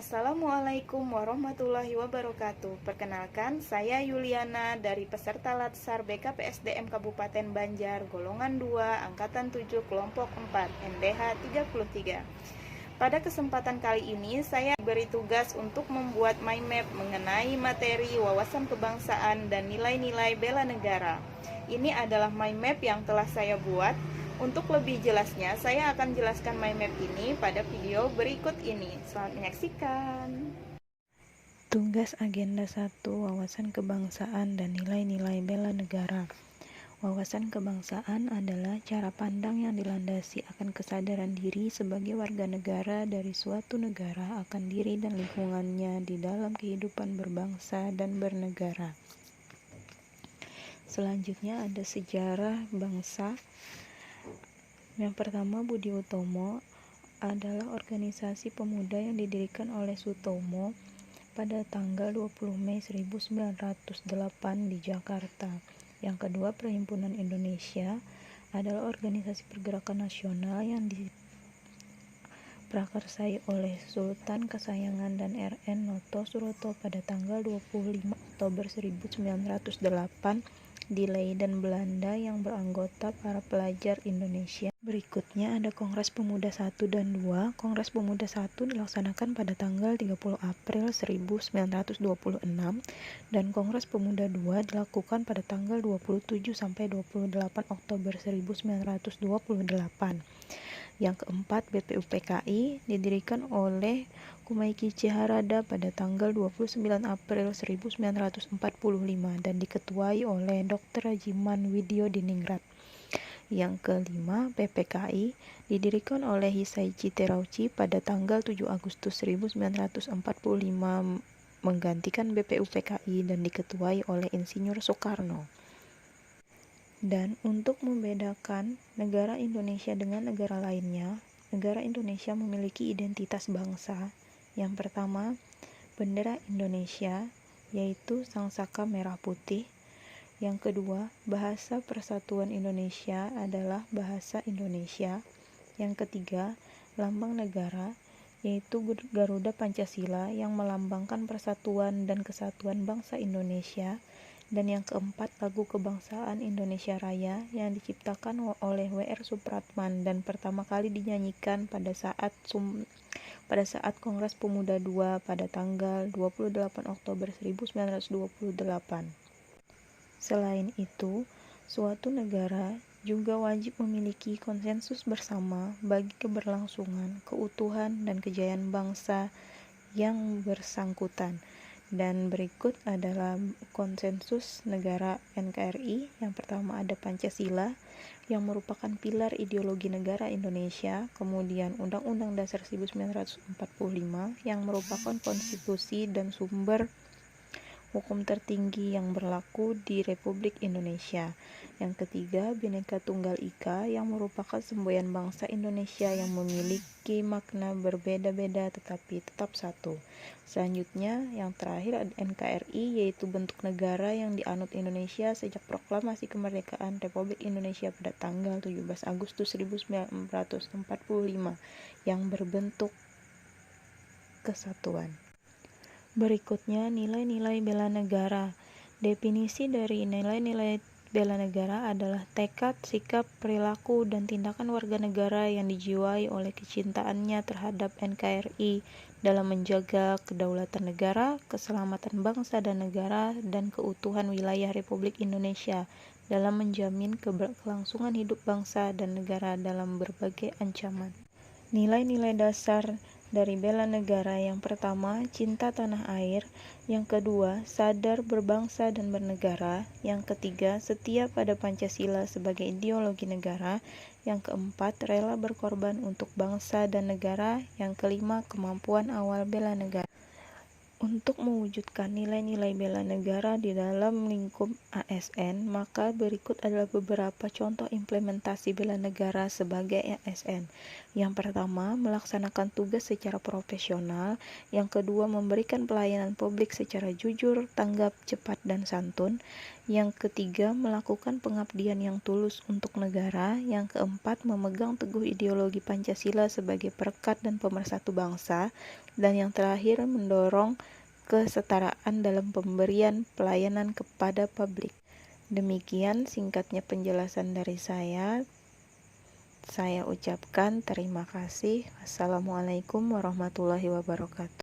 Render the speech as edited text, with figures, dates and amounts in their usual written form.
Assalamualaikum warahmatullahi wabarakatuh. Perkenalkan, saya Yuliana dari peserta Latsar BKPSDM Kabupaten Banjar, golongan 2, angkatan 7, kelompok 4, NDH 33. Pada kesempatan kali ini, saya diberi tugas untuk membuat mind map mengenai materi wawasan kebangsaan dan nilai-nilai bela negara. Ini adalah mind map yang telah saya buat. Untuk lebih jelasnya, saya akan jelaskan mind map ini pada video berikut ini. Selamat menyaksikan. Tugas agenda 1, wawasan kebangsaan dan nilai-nilai bela negara. Wawasan kebangsaan adalah cara pandang yang dilandasi akan kesadaran diri sebagai warga negara dari suatu negara akan diri dan lingkungannya di dalam kehidupan berbangsa dan bernegara. Selanjutnya ada sejarah bangsa. Yang pertama, Budi Utomo adalah organisasi pemuda yang didirikan oleh Sutomo pada tanggal 20 Mei 1908 di Jakarta. Yang kedua, Perhimpunan Indonesia adalah organisasi pergerakan nasional yang diprakarsai oleh Sultan Kasayangan dan R.N. Noto Suroto pada tanggal 25 Oktober 1908 di Leiden, Belanda, yang beranggotakan para pelajar Indonesia. Berikutnya ada Kongres Pemuda 1 dan 2. Kongres Pemuda 1 dilaksanakan pada tanggal 30 April 1926 dan Kongres Pemuda 2 dilakukan pada tanggal 27 sampai 28 Oktober 1928. Yang keempat, BPUPKI didirikan oleh Kumaiki Chiharada pada tanggal 29 April 1945 dan diketuai oleh Dr. Rajiman Widyodiningrat. Yang kelima, PPKI didirikan oleh Hisaichi Terauchi pada tanggal 7 Agustus 1945 menggantikan BPUPKI dan diketuai oleh Insinyur Soekarno. Dan untuk membedakan negara Indonesia dengan negara lainnya, negara Indonesia memiliki identitas bangsa. Yang pertama, bendera Indonesia, yaitu sangsaka merah putih. Yang kedua, bahasa persatuan Indonesia adalah bahasa Indonesia. Yang ketiga, lambang negara, yaitu Garuda Pancasila yang melambangkan persatuan dan kesatuan bangsa Indonesia. Dan yang keempat, lagu kebangsaan Indonesia Raya yang diciptakan oleh W.R. Supratman dan pertama kali dinyanyikan pada saat Kongres Pemuda II pada tanggal 28 Oktober 1928. Selain itu, suatu negara juga wajib memiliki konsensus bersama bagi keberlangsungan, keutuhan, dan kejayaan bangsa yang bersangkutan. Dan berikut adalah konsensus negara NKRI. Yang pertama ada Pancasila yang merupakan pilar ideologi negara Indonesia, kemudian Undang-Undang Dasar 1945 yang merupakan konstitusi dan sumber hukum tertinggi yang berlaku di Republik Indonesia. Yang ketiga, Bhinneka Tunggal Ika yang merupakan semboyan bangsa Indonesia yang memiliki makna berbeda-beda tetapi tetap satu. Selanjutnya, yang terakhir ada NKRI, yaitu bentuk negara yang dianut Indonesia sejak proklamasi kemerdekaan Republik Indonesia pada tanggal 17 Agustus 1945 yang berbentuk kesatuan. Berikutnya, nilai-nilai bela negara. Definisi dari nilai-nilai bela negara adalah tekad, sikap, perilaku, dan tindakan warga negara yang dijiwai oleh kecintaannya terhadap NKRI dalam menjaga kedaulatan negara, keselamatan bangsa dan negara, dan keutuhan wilayah Republik Indonesia dalam menjamin keberlangsungan hidup bangsa dan negara dalam berbagai ancaman. Nilai-nilai dasar dari bela negara: yang pertama, cinta tanah air. Yang kedua, sadar berbangsa dan bernegara. Yang ketiga, setia pada Pancasila sebagai ideologi negara. Yang keempat, rela berkorban untuk bangsa dan negara. Yang kelima, kemampuan awal bela negara. Untuk mewujudkan nilai-nilai bela negara di dalam lingkup ASN, maka berikut adalah beberapa contoh implementasi bela negara sebagai ASN. Yang pertama, melaksanakan tugas secara profesional. Yang kedua, memberikan pelayanan publik secara jujur, tanggap, cepat, dan santun. Yang ketiga, melakukan pengabdian yang tulus untuk negara. Yang keempat, memegang teguh ideologi Pancasila sebagai perekat dan pemersatu bangsa. Dan yang terakhir, mendorong kesetaraan dalam pemberian pelayanan kepada publik. Demikian singkatnya penjelasan dari saya. Saya ucapkan terima kasih. Assalamualaikum warahmatullahi wabarakatuh.